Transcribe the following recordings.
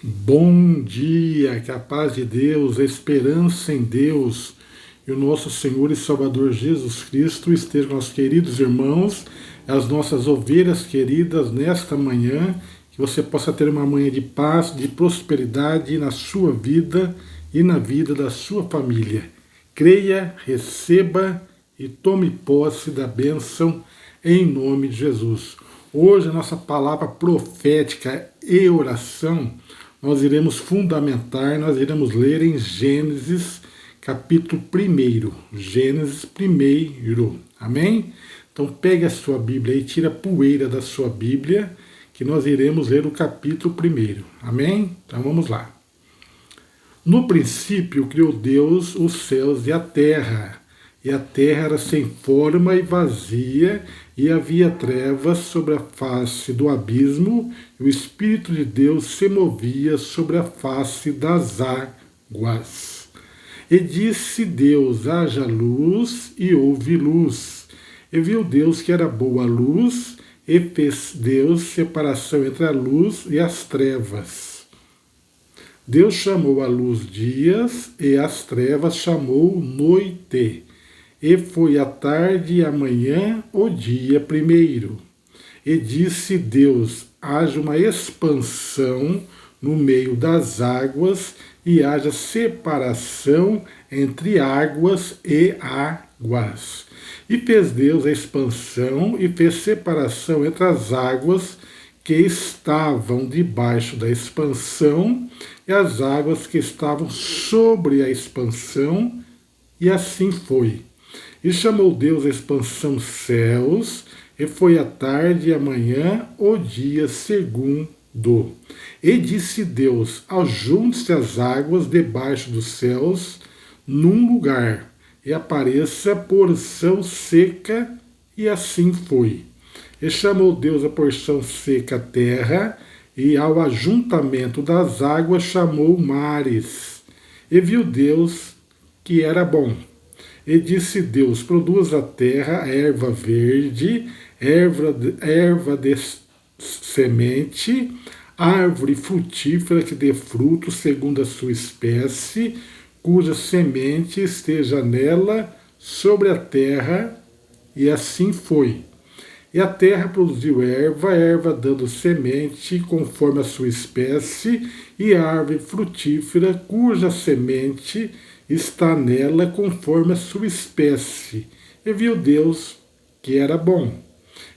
Bom dia, que a paz de Deus, a esperança em Deus e o nosso Senhor e Salvador Jesus Cristo estejam com os queridos irmãos, as nossas ovelhas queridas nesta manhã, que você possa ter uma manhã de paz, de prosperidade na sua vida e na vida da sua família. Creia, receba e tome posse da bênção em nome de Jesus. Hoje a nossa palavra profética e oração nós iremos fundamentar, nós iremos ler em Gênesis capítulo 1. Gênesis 1. Amém? Então pegue a sua Bíblia e tira a poeira da sua Bíblia, que nós iremos ler o capítulo 1. Amém? Então vamos lá. No princípio criou Deus os céus e a terra era sem forma e vazia, e havia trevas sobre a face do abismo, e o Espírito de Deus se movia sobre a face das águas. E disse Deus: haja luz, e houve luz. E viu Deus que era boa a luz, e fez Deus separação entre a luz e as trevas. Deus chamou a luz dias, e as trevas chamou noite. E foi a tarde e a manhã o dia primeiro. E disse Deus: haja uma expansão no meio das águas, e haja separação entre águas e águas. E fez Deus a expansão e fez separação entre as águas que estavam debaixo da expansão e as águas que estavam sobre a expansão, e assim foi. E chamou Deus a expansão céus, e foi a tarde e a manhã o dia segundo. E disse Deus: ajunte-se as águas debaixo dos céus num lugar, e apareça porção seca, e assim foi. E chamou Deus a porção seca a terra, e ao ajuntamento das águas chamou mares. E viu Deus que era bom. E disse Deus: produz a terra erva verde, erva de semente, árvore frutífera que dê fruto segundo a sua espécie, cuja semente esteja nela sobre a terra. E assim foi. E a terra produziu erva dando semente conforme a sua espécie, e árvore frutífera cuja semente está nela conforme a sua espécie. E viu Deus que era bom.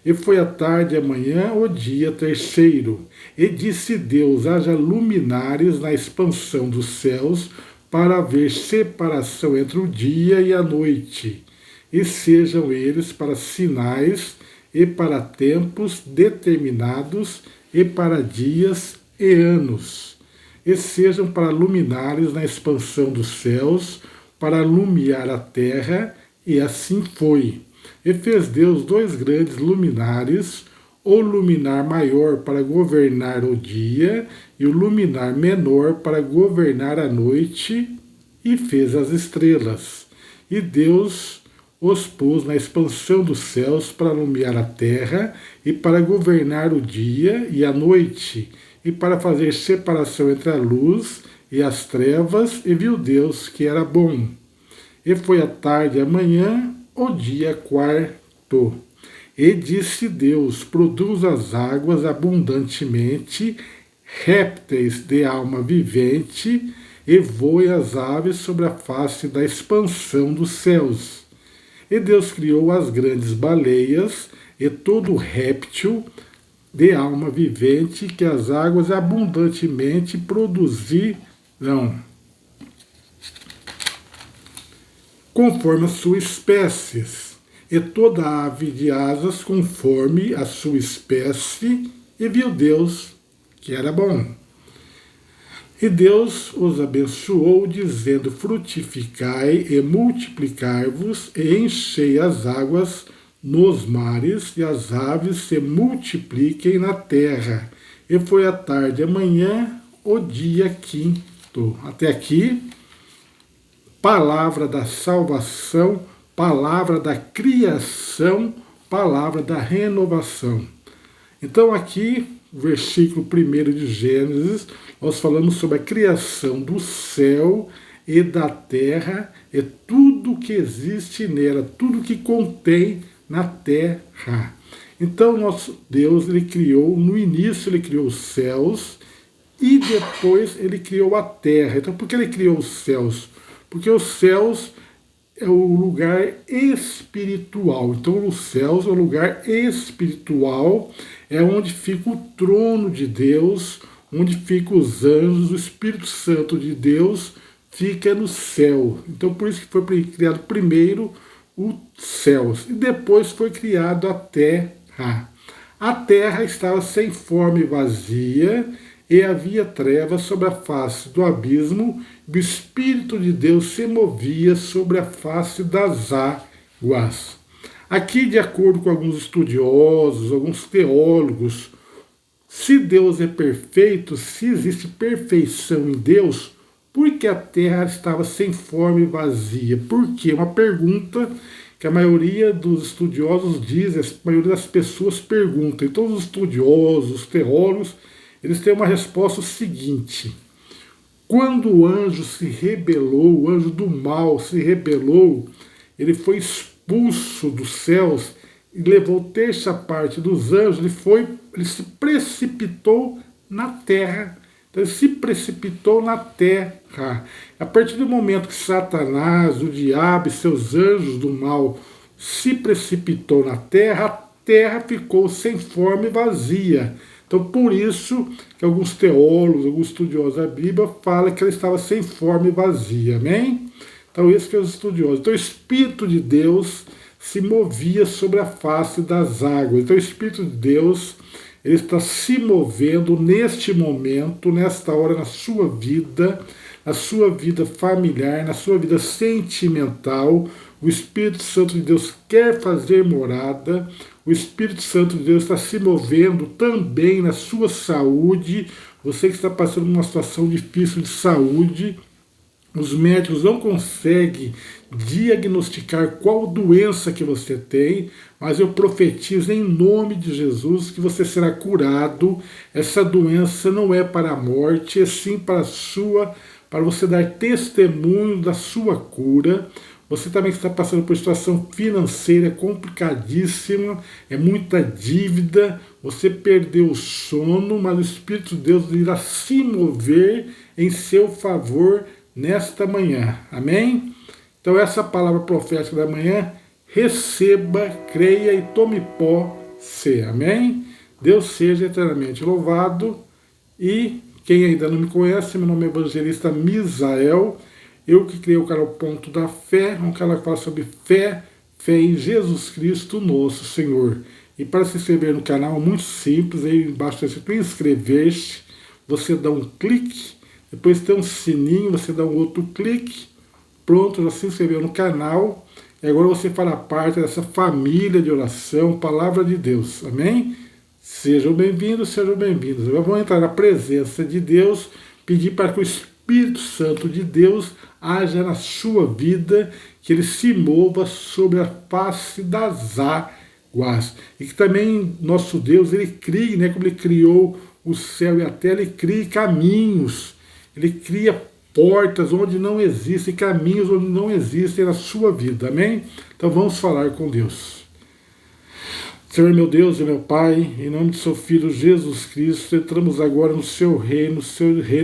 E foi a tarde e a manhã o dia terceiro. E disse Deus: haja luminares na expansão dos céus, para haver separação entre o dia e a noite. E sejam eles para sinais, e para tempos determinados, e para dias e anos. E sejam para luminares na expansão dos céus, para alumiar a terra, e assim foi. E fez Deus 2 grandes luminares, o luminar maior para governar o dia, e o luminar menor para governar a noite, e fez as estrelas. E Deus os pôs na expansão dos céus para alumiar a terra, e para governar o dia e a noite, e para fazer separação entre a luz e as trevas, e viu Deus que era bom. E foi a tarde e a manhã o dia quarto. E disse Deus: produz as águas abundantemente, répteis de alma vivente, e voe as aves sobre a face da expansão dos céus. E Deus criou as grandes baleias e todo réptil de alma vivente que as águas abundantemente produzirão, conforme as suas espécies, e toda ave de asas conforme a sua espécie, e viu Deus que era bom. E Deus os abençoou, dizendo: frutificai e multiplicai-vos, e enchei as águas nos mares, e as aves se multipliquem na terra. E foi a tarde e a manhã o dia quinto. Até aqui, palavra da salvação, palavra da criação, palavra da renovação. Então aqui o versículo 1 de Gênesis, nós falamos sobre a criação do céu e da terra e tudo que existe nela, tudo que contém na terra. Então, nosso Deus, ele criou, no início ele criou os céus e depois ele criou a terra. Então, por que ele criou os céus? Porque os céus é o lugar espiritual. Então, os céus é o lugar espiritual, é onde fica o trono de Deus, onde ficam os anjos, o Espírito Santo de Deus fica no céu. Então, por isso que foi criado primeiro os céus e depois foi criado a terra. A terra estava sem forma e vazia, e havia trevas sobre a face do abismo, e o Espírito de Deus se movia sobre a face das águas. Aqui, de acordo com alguns estudiosos, alguns teólogos, se Deus é perfeito, se existe perfeição em Deus, por que a terra estava sem forma e vazia? Por quê? Uma pergunta que a maioria dos estudiosos diz, a maioria das pessoas pergunta. E todos os estudiosos, os teólogos, eles têm uma resposta seguinte: quando o anjo se rebelou, o anjo do mal se rebelou, ele foi expulso dos céus e levou terça parte dos anjos, ele se precipitou na terra. Então ele se precipitou na terra. A partir do momento que Satanás, o diabo e seus anjos do mal se precipitou na terra, a terra ficou sem forma e vazia. Então, por isso que alguns teólogos, alguns estudiosos da Bíblia falam que ela estava sem forma e vazia. Amém? Então, isso que é os estudiosos. Então, o Espírito de Deus se movia sobre a face das águas. Então, o Espírito de Deus, ele está se movendo neste momento, nesta hora, na sua vida familiar, na sua vida sentimental. O Espírito Santo de Deus quer fazer morada. O Espírito Santo de Deus está se movendo também na sua saúde. Você que está passando por uma situação difícil de saúde, os médicos não conseguem diagnosticar qual doença que você tem, mas eu profetizo em nome de Jesus que você será curado. Essa doença não é para a morte, é sim para você dar testemunho da sua cura. Você também está passando por situação financeira complicadíssima, é muita dívida, você perdeu o sono, mas o Espírito de Deus irá se mover em seu favor nesta manhã. Amém? Então essa palavra profética da manhã, receba, creia e tome posse. Amém? Deus seja eternamente louvado. E quem ainda não me conhece, meu nome é Evangelista Misael. Eu que criei o canal Ponto da Fé, um canal que fala sobre fé em Jesus Cristo, nosso Senhor. E para se inscrever no canal, muito simples, aí embaixo está escrito inscrever-se, você dá um clique, depois tem um sininho, você dá um outro clique, pronto, já se inscreveu no canal, e agora você fará parte dessa família de oração, Palavra de Deus, amém? Sejam bem-vindos, sejam bem-vindos. Agora vamos entrar na presença de Deus, pedir para que o Espírito Santo de Deus haja na sua vida, que ele se mova sobre a face das águas. E que também nosso Deus, ele crie, né, como ele criou o céu e a terra, ele crie caminhos, ele cria portas onde não existem, caminhos onde não existem na sua vida, amém? Então vamos falar com Deus. Senhor meu Deus e meu Pai, em nome de seu Filho Jesus Cristo, entramos agora no seu reino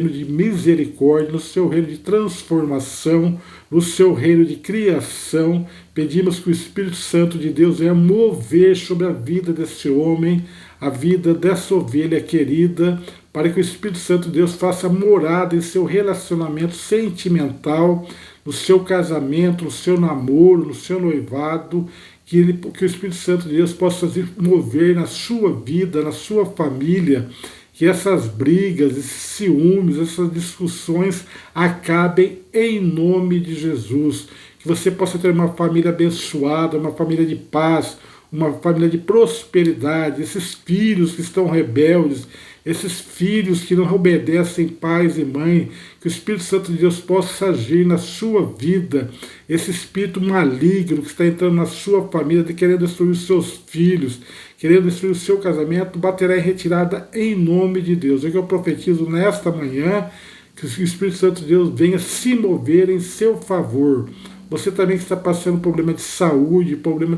de misericórdia, no seu reino de transformação, no seu reino de criação. Pedimos que o Espírito Santo de Deus venha mover sobre a vida desse homem, a vida dessa ovelha querida, para que o Espírito Santo de Deus faça morada em seu relacionamento sentimental, no seu casamento, no seu namoro, no seu noivado, que o Espírito Santo de Deus possa fazer mover na sua vida, na sua família, que essas brigas, esses ciúmes, essas discussões acabem em nome de Jesus. Que você possa ter uma família abençoada, uma família de paz, uma família de prosperidade. Esses filhos que estão rebeldes, esses filhos que não obedecem pais e mãe, que o Espírito Santo de Deus possa agir na sua vida, esse espírito maligno que está entrando na sua família, de querendo destruir os seus filhos, querendo destruir o seu casamento, baterá em retirada em nome de Deus. É que eu profetizo nesta manhã, que o Espírito Santo de Deus venha se mover em seu favor. Você também que está passando problema de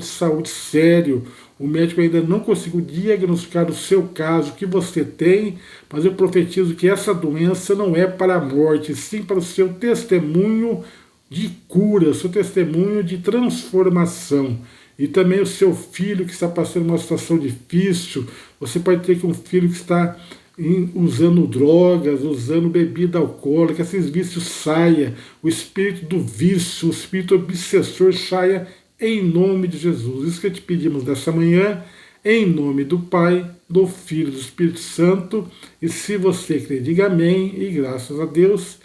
saúde sério, o médico ainda não conseguiu diagnosticar o seu caso, o que você tem, mas eu profetizo que essa doença não é para a morte, sim para o seu testemunho de cura, o seu testemunho de transformação. E também o seu filho que está passando uma situação difícil, você pode ter que um filho que está usando drogas, usando bebida alcoólica, esses vícios saia, o espírito do vício, o espírito obsessor saia em nome de Jesus. Isso que te pedimos nessa manhã, em nome do Pai, do Filho e do Espírito Santo. E se você crê, diga amém e graças a Deus.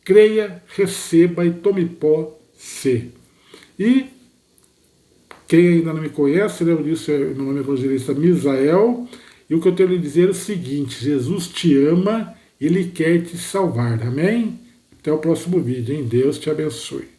Creia, receba e tome posse. E quem ainda não me conhece, eu disse, meu nome é evangelista Misael. E o que eu tenho a lhe dizer é o seguinte: Jesus te ama, Ele quer te salvar. Amém? Até o próximo vídeo, hein? Deus te abençoe.